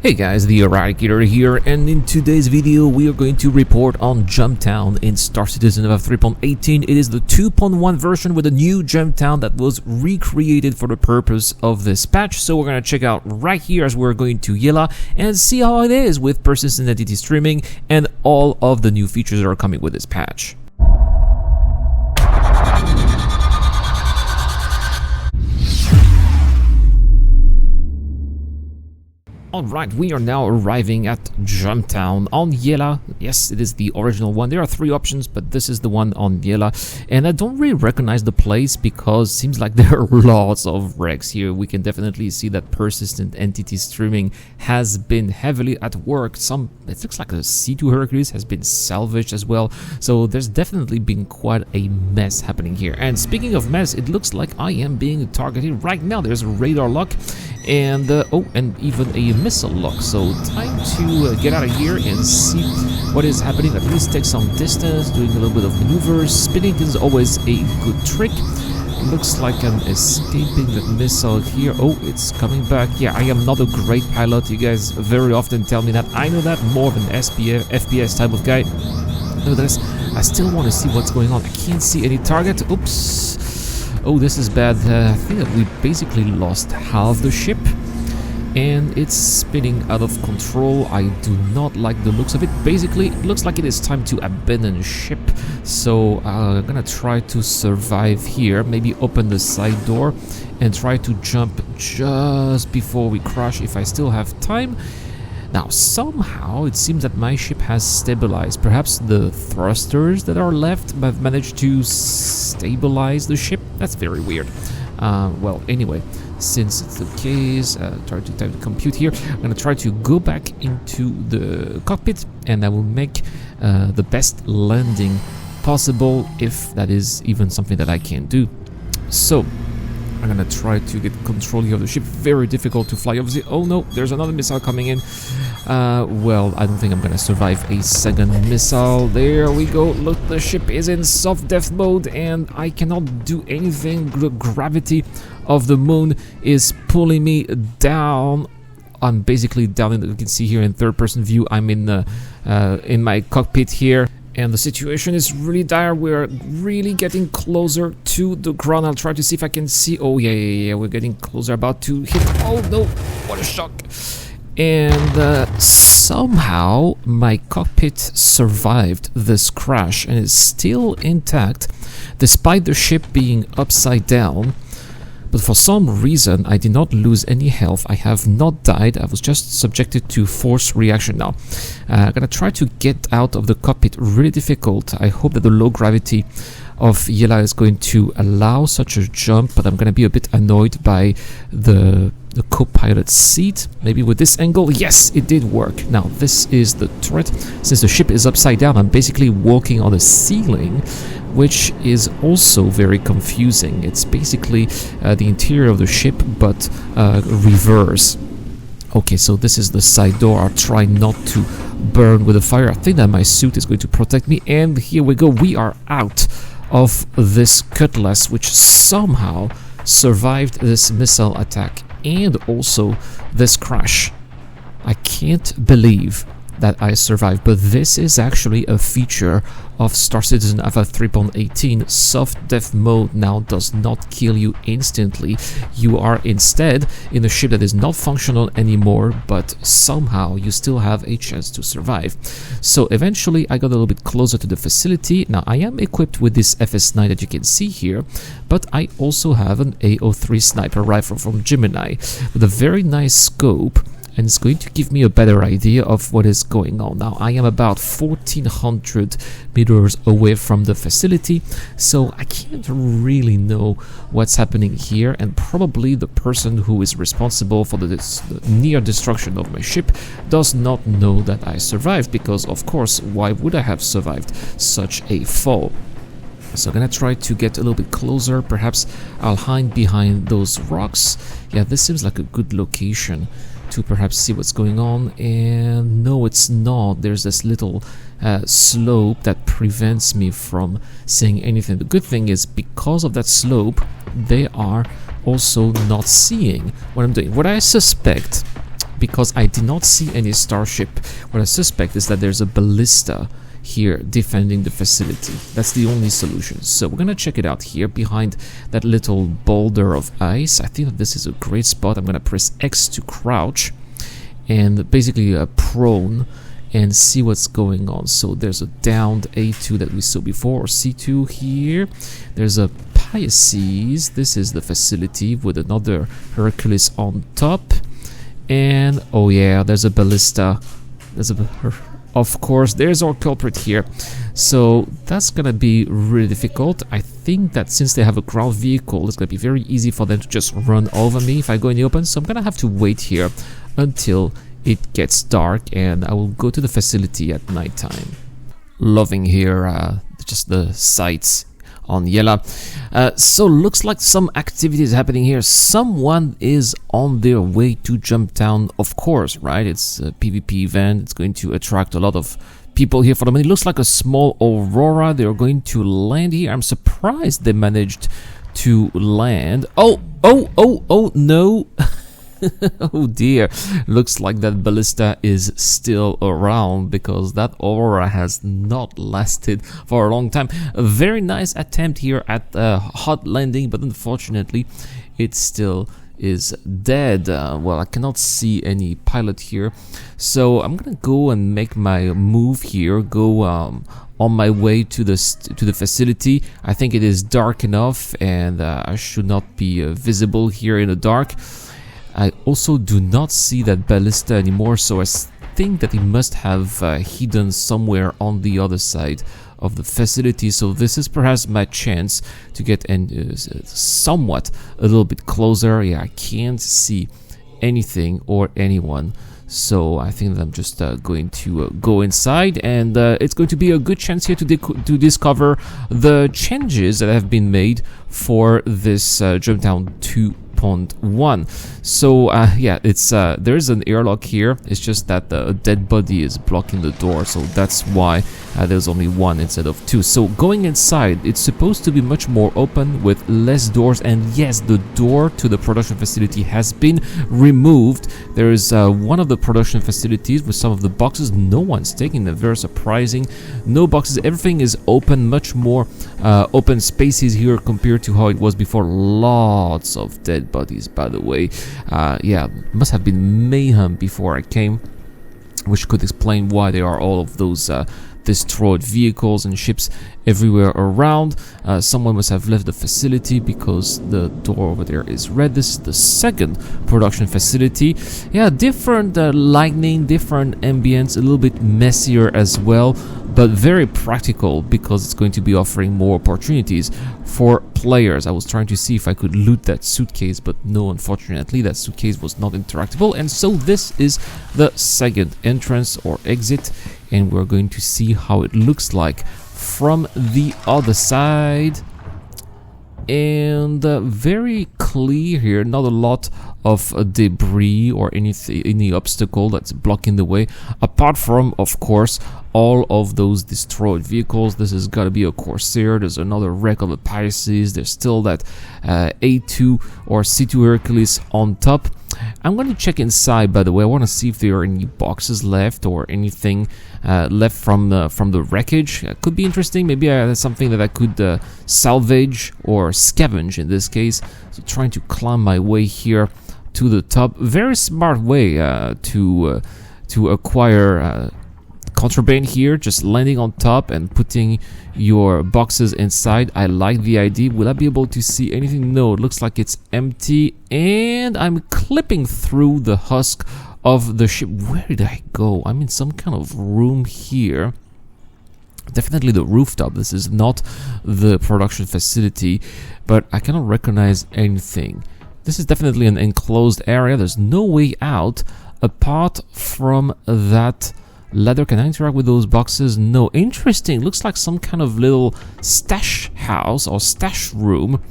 Hey guys, the Eradicator here, and in today's video we are going to report on Jumptown in Star Citizen of 3.18. It is the 2.1 version with a new Jumptown that was recreated for the purpose of this patch. So we're going to check out right here as we're going to Yela and see how it is with persistent entity streaming and all of the new features that are coming with this patch. Alright, we are now arriving at Jumptown on Yela. Yes, it is the original one. There are three options, but this is the one on Yela. And I don't really recognize the place because it seems like there are lots of wrecks here. We can definitely see that persistent entity streaming has been heavily at work. It looks like a C2 Hercules has been salvaged as well. So there's definitely been quite a mess happening here. And speaking of mess, it looks like I am being targeted right now. There's a radar lock and and even a missile lock. So time to get out of here and see what is happening. At least take some distance, doing a little bit of maneuvers. Spinning is always a good trick. Looks like I'm escaping that missile here. Oh, it's coming back. Yeah, I am not a great pilot. You guys very often tell me that. I know that, more of an FPS type of guy. Nevertheless, I still want to see what's going on. I can't see any target. Oops. Oh, this is bad. I think that we basically lost half the ship and it's spinning out of control. I do not like the looks of it. Basically, it looks like it is time to abandon ship. So I'm gonna try to survive here. Maybe open the side door and try to jump just before we crash if I still have time. Now, somehow it seems that my ship has stabilized. Perhaps the thrusters that are left have managed to stabilize the ship. That's very weird. Well, anyway, since it's the case, try to type the compute here. I'm gonna try to go back into the cockpit and I will make the best landing possible, if that is even something that I can do. So I'm gonna try to get control here of the ship. Very difficult to fly, obviously. Oh no, there's another missile coming in. Well, I don't think I'm gonna survive a second missile. There we go. Look, the ship is in soft death mode and I cannot do anything. The gravity of the moon is pulling me down. I'm basically down in you can see here in third-person view. I'm in my cockpit here. And the situation is really dire. We're really getting closer to the ground. I'll try to see if I can see. Oh, yeah. We're getting closer, about to hit. Oh, no. What a shock. And somehow my cockpit survived this crash and is still intact despite the ship being upside down. But for some reason, I did not lose any health. I have not died. I was just subjected to force reaction now. I'm gonna try to get out of the cockpit. Really difficult. I hope that the low gravity of Yela is going to allow such a jump, but I'm gonna be a bit annoyed by the co-pilot seat. Maybe with this angle, yes, it did work. Now this is the turret. Since the ship is upside down, I'm basically walking on the ceiling, which is also very confusing. It's basically the interior of the ship, but reverse. Okay, so this is the side door. I'll try not to burn with the fire. I think that my suit is going to protect me, and here we go. We are out of this cutlass, which somehow survived this missile attack and also this crash. I can't believe that I survived, but this is actually a feature of Star Citizen Alpha 3.18. Soft death mode now does not kill you instantly. You are instead in a ship that is not functional anymore, but somehow you still have a chance to survive. So eventually I got a little bit closer to the facility. Now I am equipped with this FS9 that you can see here, but I also have an AO3 sniper rifle from Gemini with a very nice scope, and it's going to give me a better idea of what is going on. Now, I am about 1,400 meters away from the facility, so I can't really know what's happening here, and probably the person who is responsible for the near destruction of my ship does not know that I survived, because, of course, why would I have survived such a fall? So I'm gonna try to get a little bit closer. Perhaps I'll hide behind those rocks. Yeah, this seems like a good location to perhaps see what's going on, and no, it's not. There's this little slope that prevents me from seeing anything. The good thing is, because of that slope, they are also not seeing what I'm doing. What I suspect because I did not see any starship. What I suspect is that there's a ballista here defending the facility. That's the only solution. So we're gonna check it out here behind that little boulder of ice. I think that this is a great spot. I'm gonna press X to crouch and basically prone and see what's going on. So there's a downed A2 that we saw before, or C2 here. There's a Pisces. This is the facility with another Hercules on top. And oh yeah, there's a ballista. Of course, there's our culprit here. So that's gonna be really difficult. I think that since they have a ground vehicle, it's gonna be very easy for them to just run over me if I go in the open. So I'm gonna have to wait here until it gets dark, and I will go to the facility at nighttime. Loving here just the sights on Yela. So looks like some activity is happening here. Someone is on their way to Jumptown, of course, right? It's a PvP event. It's going to attract a lot of people here for the money. It looks like a small Aurora. They're going to land here. I'm surprised they managed to land. Oh no. Oh dear, looks like that ballista is still around, because that aurora has not lasted for a long time. A very nice attempt here at a hot landing, but unfortunately it still is dead. Well, I cannot see any pilot here, so I'm gonna go and make my move here, go on my way to the facility. I think it is dark enough, and I should not be visible here in the dark. I also do not see that ballista anymore, so I think that it must have hidden somewhere on the other side of the facility. So this is perhaps my chance to get somewhat a little bit closer. Yeah, I can't see anything or anyone, so I think that I'm just going to go inside, and it's going to be a good chance here to discover the changes that have been made for this Jumptown 2.1. So yeah, it's there is an airlock here. It's just that a dead body is blocking the door, so that's why there's only one instead of two. So going inside, it's supposed to be much more open with less doors, and yes, the door to the production facility has been removed. There is one of the production facilities with some of the boxes. No one's taking them. Very surprising. No boxes. Everything is open. Much more open spaces here compared to how it was before. Lots of dead bodies, by the way. Yeah, must have been mayhem before I came, which could explain why there are all of those destroyed vehicles and ships everywhere around. Someone must have left the facility because the door over there is red. This is the second production facility. Yeah, different lighting, different ambience, a little bit messier as well, but very practical because it's going to be offering more opportunities for players. I was trying to see if I could loot that suitcase, but no, unfortunately that suitcase was not interactable. And so this is the second entrance or exit, and we're going to see how it looks like from the other side. And very clear here, not a lot of debris or any obstacle that's blocking the way, apart from, of course, all of those destroyed vehicles. This has got to be a Corsair. There's another wreck of a Pisces. There's still that A2 or C2 Hercules on top. I'm going to check inside, by the way. I want to see if there are any boxes left or anything left from the wreckage. It could be interesting. Maybe that's something that I could salvage or scavenge in this case. So trying to climb my way here to the top. Very smart way to acquire contraband here, just landing on top and putting your boxes inside. I like the idea. Will I be able to see anything? No, it looks like it's empty, and I'm clipping through the husk of the ship. Where did I go? I'm in some kind of room here. Definitely the rooftop. This is not the production facility, but I cannot recognize anything. This is definitely an enclosed area. There's no way out apart from that ladder. Can I interact with those boxes? No. Interesting. Looks like some kind of little stash house or stash room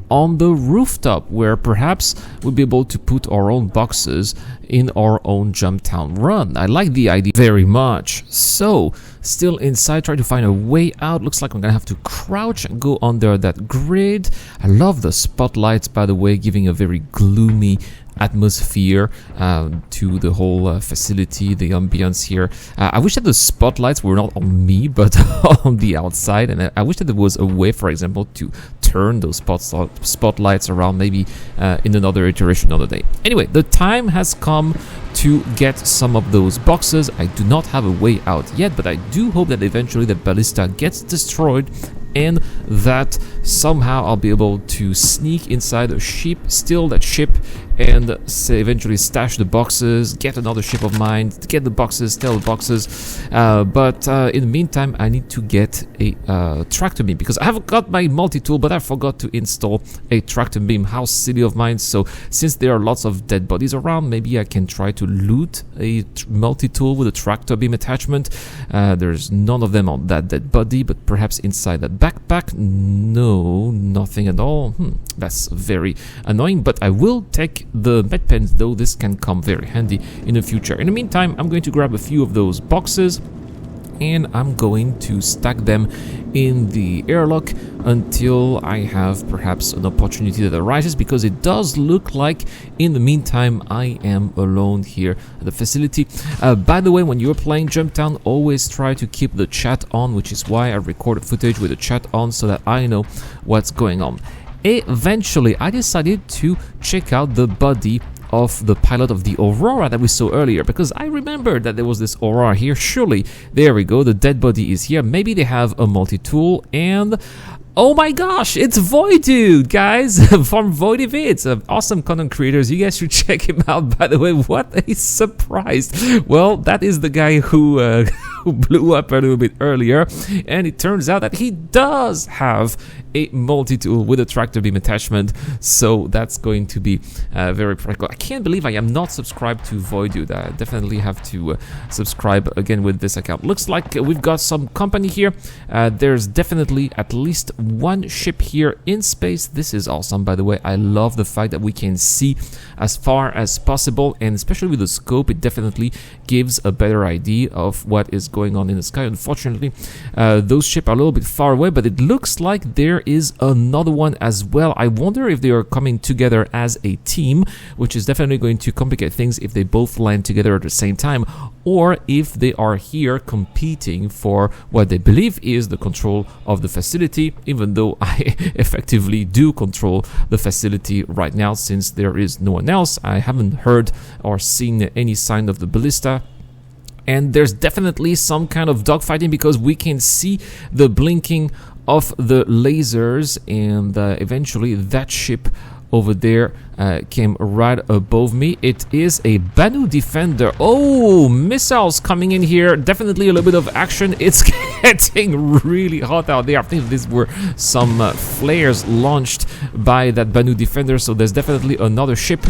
on the rooftop, where perhaps we'll be able to put our own boxes in our own Jumptown run. I like the idea very much. So, still inside, try to find a way out. Looks like I'm gonna have to crouch and go under that grid. I love the spotlights, by the way, giving a very gloomy atmosphere to the whole facility, the ambience here. I wish that the spotlights were not on me, but on the outside, and I wish that there was a way, for example, to turn those spotlights around, maybe in another iteration another day. Anyway, the time has come to get some of those boxes. I do not have a way out yet, but I do hope that eventually the ballista gets destroyed and that somehow I'll be able to sneak inside a ship, steal that ship, and eventually stash the boxes, get another ship of mine, get the boxes, steal the boxes. But in the meantime, I need to get a tractor beam, because I haven't got my multi-tool, but I forgot to install a tractor beam. How silly of mine. So since there are lots of dead bodies around, maybe I can try to loot a multi-tool with a tractor beam attachment. There's none of them on that dead body, but perhaps inside that backpack, no, nothing at all. That's very annoying, but I will take the med pens, though this can come very handy in the future. In the meantime, I'm going to grab a few of those boxes and I'm going to stack them in the airlock until I have perhaps an opportunity that arises, because it does look like in the meantime I am alone here at the facility. By the way, when you're playing Jumptown, always try to keep the chat on, which is why I recorded footage with the chat on so that I know what's going on. Eventually, I decided to check out the body of the pilot of the Aurora that we saw earlier, because I remembered that there was this Aurora here. Surely, there we go, the dead body is here. Maybe they have a multi-tool, and oh my gosh, it's Void Dude, guys, from Void Events, awesome content creators. You guys should check him out, by the way. What a surprise. Well, that is the guy who who blew up a little bit earlier, and it turns out that he does have a multi-tool with a tractor beam attachment, so that's going to be very practical. I can't believe I am not subscribed to Void Dude. I definitely have to subscribe again with this account. Looks like we've got some company here. There's definitely at least one ship here in space. This is awesome, by the way. I love the fact that we can see as far as possible, and especially with the scope, it definitely gives a better idea of what is going on in the sky. Unfortunately, those ships are a little bit far away, but it looks like there is another one as well. I wonder if they are coming together as a team, which is definitely going to complicate things if they both land together at the same time, or if they are here competing for what they believe is the control of the facility, even though I effectively do control the facility right now since there is no one else. I haven't heard or seen any sign of the ballista. And there's definitely some kind of dogfighting, because we can see the blinking of the lasers, and eventually that ship over there came right above me. It is a Banu Defender. Oh, missiles coming in here. Definitely a little bit of action. It's getting really hot out there. I think these were some flares launched by that Banu Defender, so there's definitely another ship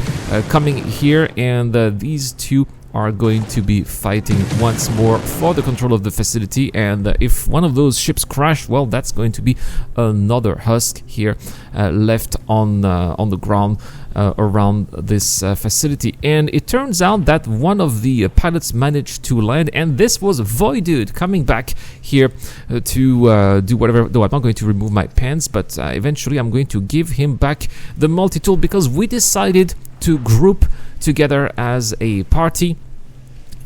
coming here, and these two are going to be fighting once more for the control of the facility. And if one of those ships crash, well, that's going to be another husk here left on the ground around this facility. And it turns out that one of the pilots managed to land, and this was Void Dude coming back here to do whatever. Though I'm not going to remove my pants, but eventually I'm going to give him back the multi-tool, because we decided to group together as a party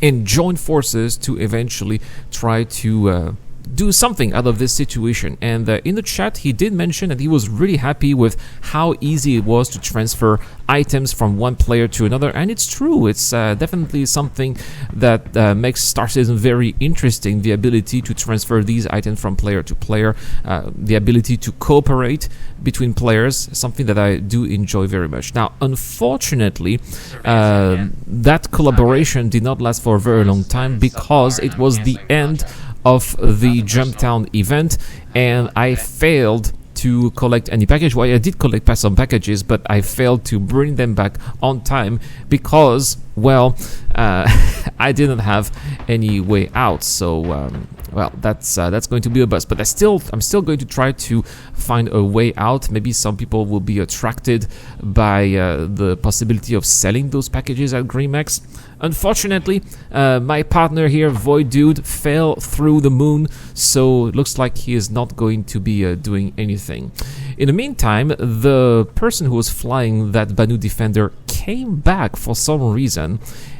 and join forces to eventually try to do something out of this situation. And in the chat, he did mention that he was really happy with how easy it was to transfer items from one player to another, and it's true. It's definitely something that makes Star Citizen very interesting, the ability to transfer these items from player to player, the ability to cooperate between players, something that I do enjoy very much. Now, unfortunately, that collaboration did not last for a very long time, because it was the end of the Jumptown event, and I failed to collect any package. Well, I did collect some packages, but I failed to bring them back on time because, well, I didn't have any way out. So well, that's going to be a bust. But I'm still going to try to find a way out. Maybe some people will be attracted by the possibility of selling those packages at Grimex. Unfortunately, my partner here, Void Dude, fell through the moon, so it looks like he is not going to be doing anything. In the meantime, the person who was flying that Banu Defender came back for some reason,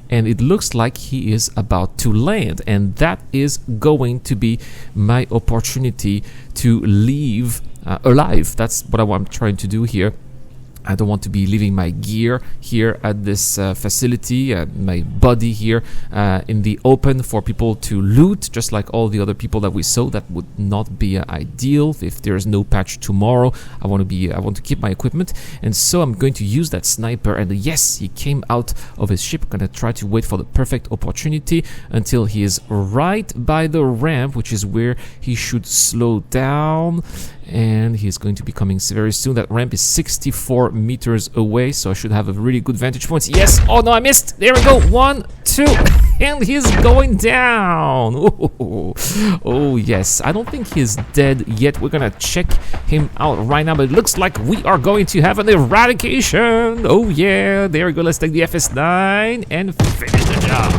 and it looks like he is about to land, and that is going to be my opportunity to leave alive. That's what I'm trying to do here. I don't want to be leaving my gear here at this facility, my body here in the open for people to loot, just like all the other people that we saw. That would not be ideal. If there's no patch tomorrow, I want to keep my equipment, and so I'm going to use that sniper. And yes, he came out of his ship. I'm gonna try to wait for the perfect opportunity until he is right by the ramp, which is where he should slow down. And he's going to be coming very soon. That ramp is 64 meters away, so I should have a really good vantage point. Yes! Oh no, I missed! There we go! 1, 2, and he's going down! Oh yes, I don't think he's dead yet. We're gonna check him out right now, but it looks like we are going to have an eradication! Oh yeah, there we go. Let's take the FS9 and finish the job.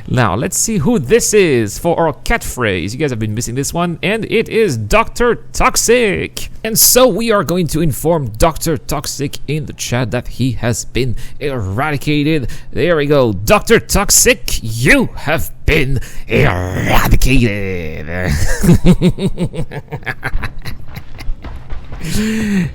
Now, let's see who this is for our catchphrase. You guys have been missing this one, and it is Dr. Toxic. And so we are going to inform Dr. Toxic in the chat that he has been eradicated. There we go. Dr. Toxic, you have been eradicated.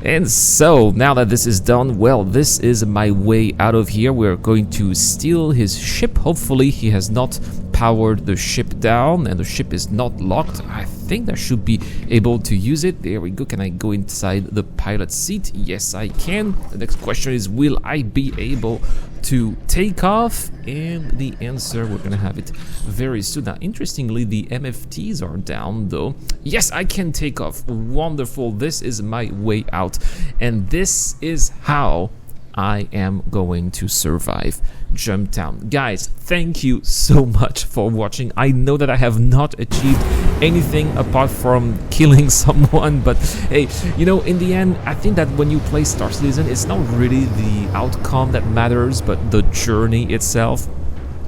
And so, now that this is done, well, this is my way out of here. We're going to steal his ship. Hopefully, he has not powered the ship down and the ship is not locked. I think I should be able to use it. There we go. Can I go inside the pilot seat? Yes, I can. The next question is, will I be able to take off? And the answer, we're gonna have it very soon. Now, interestingly, the MFTs are down though. Yes, I can take off. Wonderful. This is my way out, and this is how I am going to survive Jumptown. Guys, thank you so much for watching. I know that I have not achieved anything apart from killing someone, but hey, you know, in the end, I think that when you play Star Citizen, it's not really the outcome that matters, but the journey itself,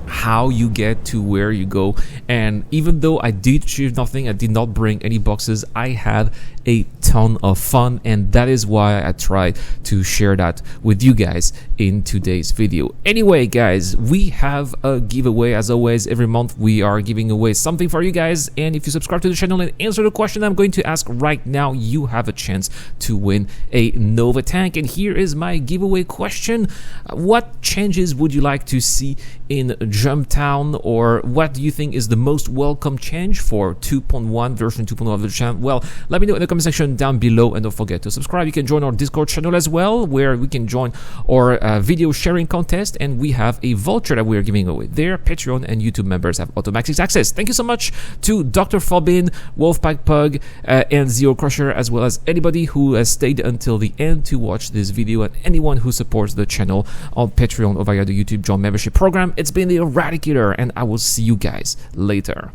how you get to where you go. And even though I did achieve nothing, I did not bring any boxes, I had a ton of fun, and that is why I tried to share that with you guys in today's video. Anyway, guys, we have a giveaway. As always, every month we are giving away something for you guys, and if you subscribe to the channel and answer the question I'm going to ask right now, you have a chance to win a Nova tank. And here is my giveaway question: what changes would you like to see in Jumptown, or what do you think is the most welcome change for 2.1 version 2.1 of the channel? Well, let me know in the comment section down below, and don't forget to subscribe. You can join our Discord channel as well, where we can join our video sharing contest, and we have a voucher that we are giving away there. Patreon and YouTube members have automatic access. Thank you so much to Dr. Fobin, Wolfpack Pug, and Zero Crusher, as well as anybody who has stayed until the end to watch this video, and anyone who supports the channel on Patreon or via the YouTube Join membership program. It's been the Eradicator, and I will see you guys later.